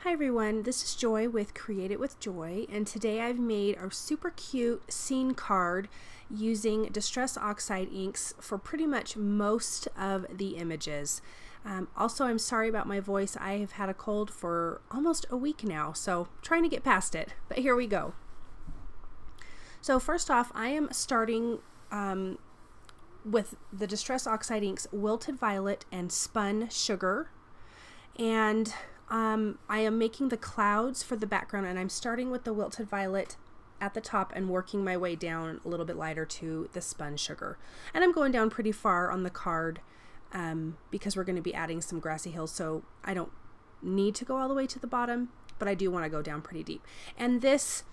Hi everyone, this is Joy with Create It with Joy, and today I've made a super cute scene card using Distress Oxide inks for pretty much most of the images. Also, I'm sorry about my voice. I have had a cold for almost a week now, so trying to get past it, but here we go. So first off, I am starting with the Distress Oxide inks Wilted Violet and Spun Sugar, and I am making the clouds for the background, and I'm starting with the Wilted Violet at the top and working my way down a little bit lighter to the Spun Sugar. And I'm going down pretty far on the card because we're going to be adding some grassy hills, so I don't need to go all the way to the bottom, but I do want to go down pretty deep. And this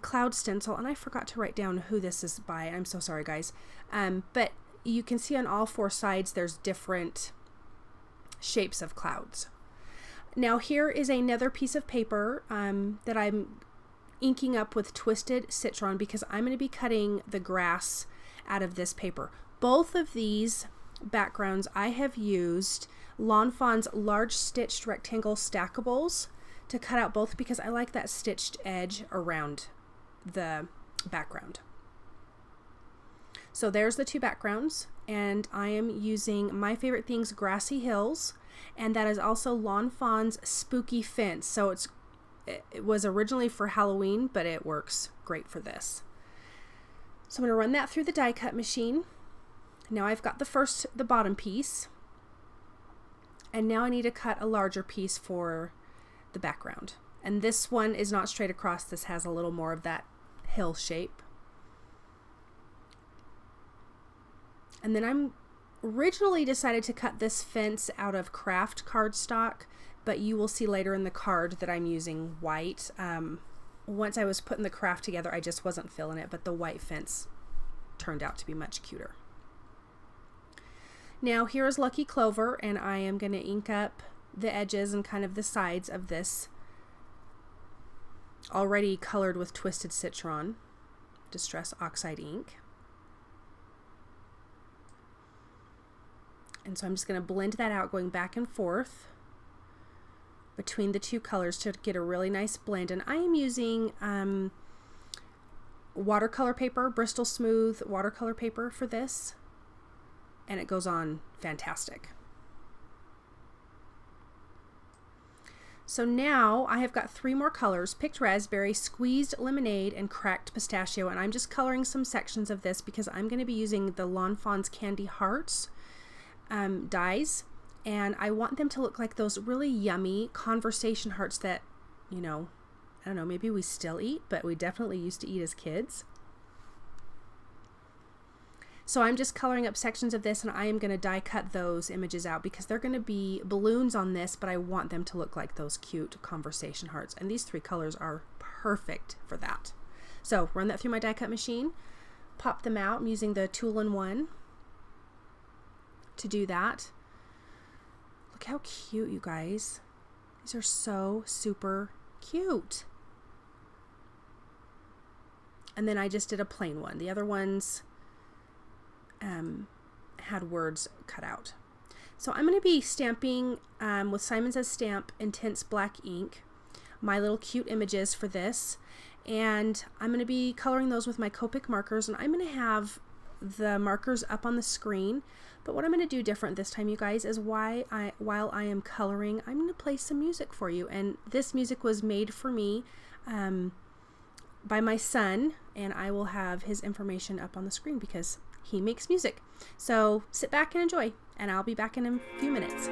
cloud stencil, and I forgot to write down who this is by, I'm so sorry guys, but you can see on all four sides there's different shapes of clouds. Now here is another piece of paper that I'm inking up with Twisted Citron because I'm going to be cutting the grass out of this paper. Both of these backgrounds I have used Lawn Fawn's large stitched rectangle stackables to cut out both because I like that stitched edge around the background. So there's the two backgrounds, and I am using My Favorite Things Grassy Hills, and that is also Lawn Fawn's Spooky Fence. So it was originally for Halloween, but it works great for this. So I'm going to run that through the die cut machine. Now I've got the bottom piece, and now I need to cut a larger piece for the background. And this one is not straight across. This has a little more of that hill shape. And then I'm originally decided to cut this fence out of craft cardstock, but you will see later in the card that I'm using white. Once I was putting the craft together, I just wasn't feeling it, but the white fence turned out to be much cuter. Now here is Lucky Clover, and I am going to ink up the edges and kind of the sides of this already colored with Twisted Citron Distress Oxide ink. And so I'm just going to blend that out, going back and forth between the two colors to get a really nice blend. And I am using watercolor paper, Bristol Smooth watercolor paper for this, and it goes on fantastic. So now I have got three more colors: Picked Raspberry, Squeezed Lemonade, and Cracked Pistachio. And I'm just coloring some sections of this because I'm going to be using the Lawn Fawn's Candy Hearts dies, and I want them to look like those really yummy conversation hearts that, you know, I don't know, maybe we still eat, but we definitely used to eat as kids. So I'm just coloring up sections of this, and I am going to die cut those images out because they're going to be balloons on this, but I want them to look like those cute conversation hearts, and these three colors are perfect for that. So run that through my die cut machine, pop them out. I'm using the tool-in-one to do that. Look how cute, you guys. These are so super cute. And then I just did a plain one. The other ones had words cut out. So I'm going to be stamping with Simon Says Stamp Intense Black ink my little cute images for this, and I'm going to be coloring those with my Copic markers, and I'm going to have the markers up on the screen. But what I'm going to do different this time, you guys, is while I am coloring, I'm going to play some music for you. And this music was made for me by my son, and I will have his information up on the screen because he makes music. So sit back and enjoy, and I'll be back in a few minutes.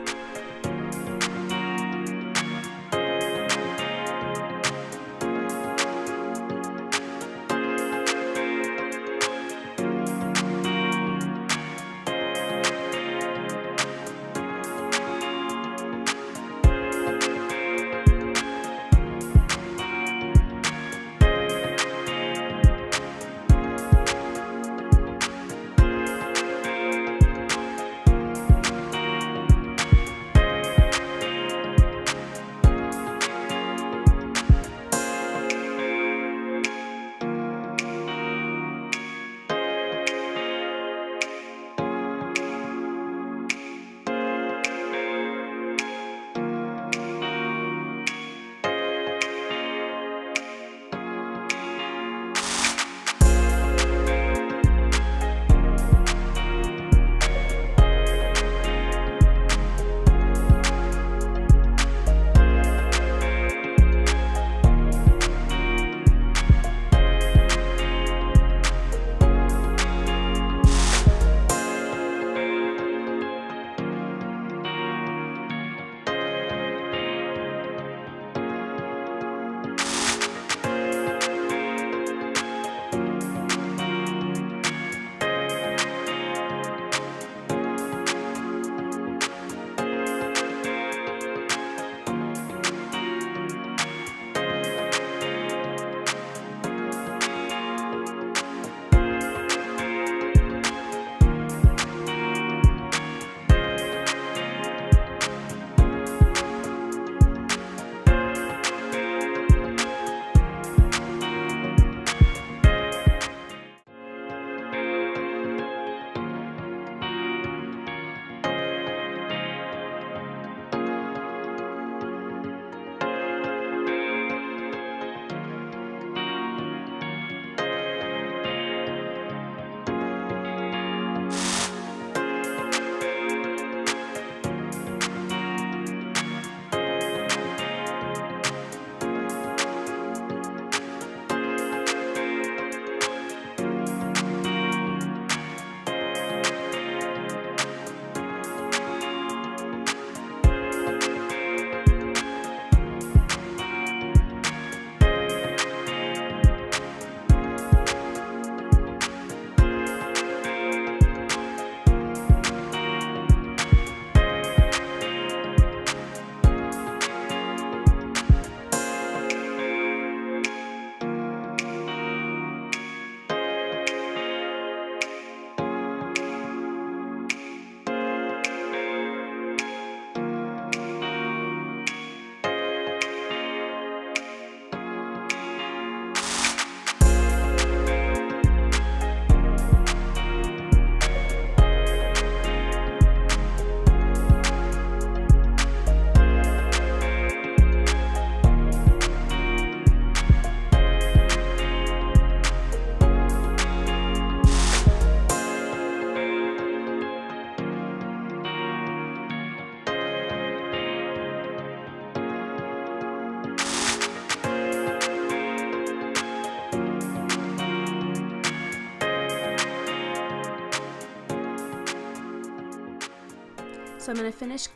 So I'm going to finish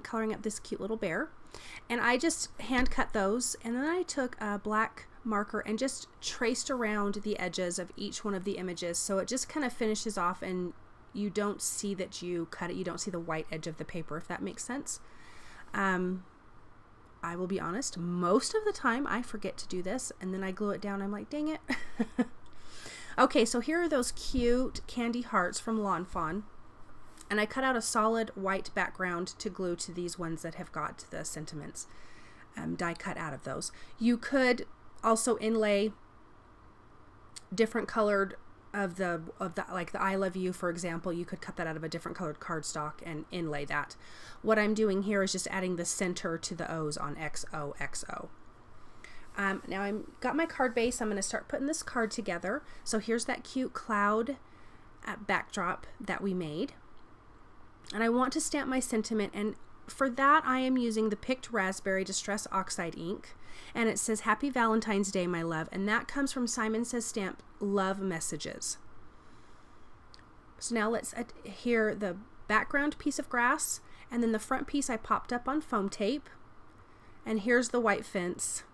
coloring up this cute little bear. And I just hand cut those, and then I took a black marker and just traced around the edges of each one of the images, so it just kind of finishes off and you don't see that you cut it. You don't see the white edge of the paper, if that makes sense. I will be honest, most of the time I forget to do this, and then I glue it down. I'm like, dang it. Okay, so here are those cute candy hearts from Fawn. And I cut out a solid white background to glue to these ones that have got the sentiments die cut out of those. You could also inlay different colored of the like the I love you, for example. You could cut that out of a different colored cardstock and inlay that. What I'm doing here is just adding the center to the O's on XOXO. Now I've got my card base. I'm going to start putting this card together. So here's that cute cloud backdrop that we made. And I want to stamp my sentiment, and for that I am using the Picked Raspberry Distress Oxide ink, and it says Happy Valentine's Day, my love, and that comes from Simon Says Stamp Love Messages. So now let's adhere the background piece of grass, and then the front piece I popped up on foam tape, and here's the white fence.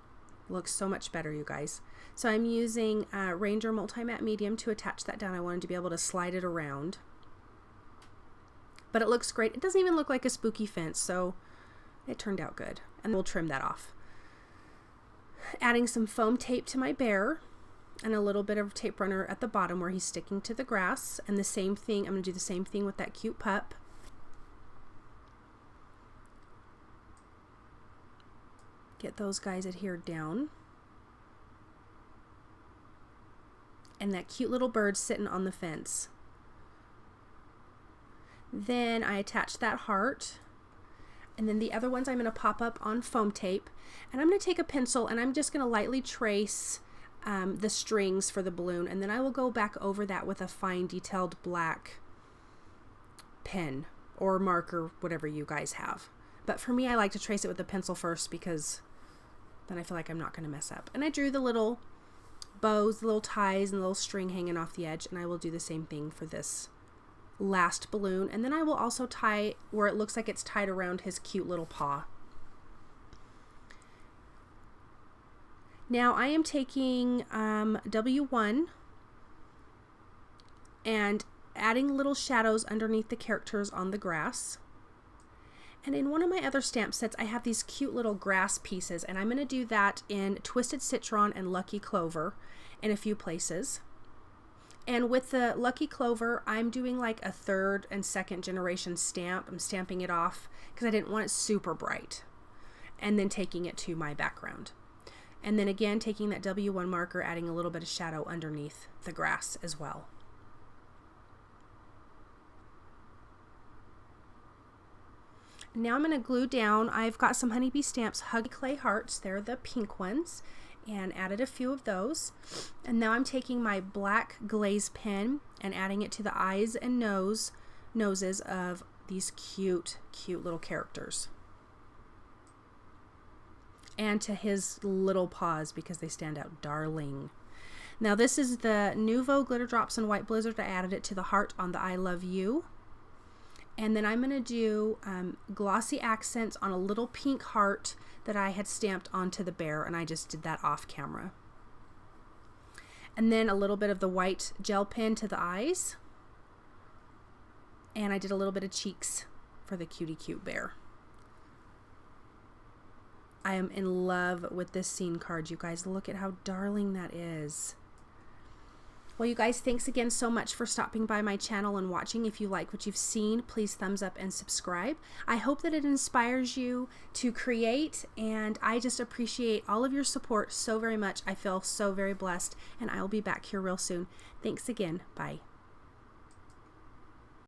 Looks so much better, you guys. So I'm using Ranger Multi-Matte Medium to attach that down. I wanted to be able to slide it around. But it looks great. It doesn't even look like a spooky fence, so it turned out good. And we'll trim that off. Adding some foam tape to my bear and a little bit of tape runner at the bottom where he's sticking to the grass. And the same thing, I'm going to do the same thing with that cute pup. Get those guys adhered down. And that cute little bird sitting on the fence. Then I attach that heart, and then the other ones I'm going to pop up on foam tape, and I'm going to take a pencil and I'm just going to lightly trace the strings for the balloon, and then I will go back over that with a fine detailed black pen or marker, whatever you guys have. But for me, I like to trace it with the pencil first because then I feel like I'm not going to mess up. And I drew the little bows, the little ties, and the little string hanging off the edge, and I will do the same thing for this last balloon, and then I will also tie where it looks like it's tied around his cute little paw. Now I am taking W1 and adding little shadows underneath the characters on the grass. And in one of my other stamp sets I have these cute little grass pieces, and I'm going to do that in Twisted Citron and Lucky Clover in a few places. And with the Lucky Clover, I'm doing like a 3rd and 2nd generation stamp. I'm stamping it off because I didn't want it super bright. And then taking it to my background. And then again, taking that W1 marker, adding a little bit of shadow underneath the grass as well. Now I'm going to glue down, I've got some Honeybee Stamps Hug Clay Hearts. They're the pink ones. And added a few of those. And now I'm taking my black glaze pen and adding it to the eyes and noses of these cute little characters. And to his little paws because they stand out darling. Now this is the Nuvo Glitter Drops and White Blizzard. I added it to the heart on the I Love You. And then I'm going to do glossy accents on a little pink heart that I had stamped onto the bear, and I just did that off camera. And then a little bit of the white gel pen to the eyes. And I did a little bit of cheeks for the cutie cute bear. I am in love with this scene card, you guys. Look at how darling that is. Well, you guys, thanks again so much for stopping by my channel and watching. If you like what you've seen, please thumbs up and subscribe. I hope that it inspires you to create, and I just appreciate all of your support so very much. I feel so very blessed, and I will be back here real soon. Thanks again. Bye.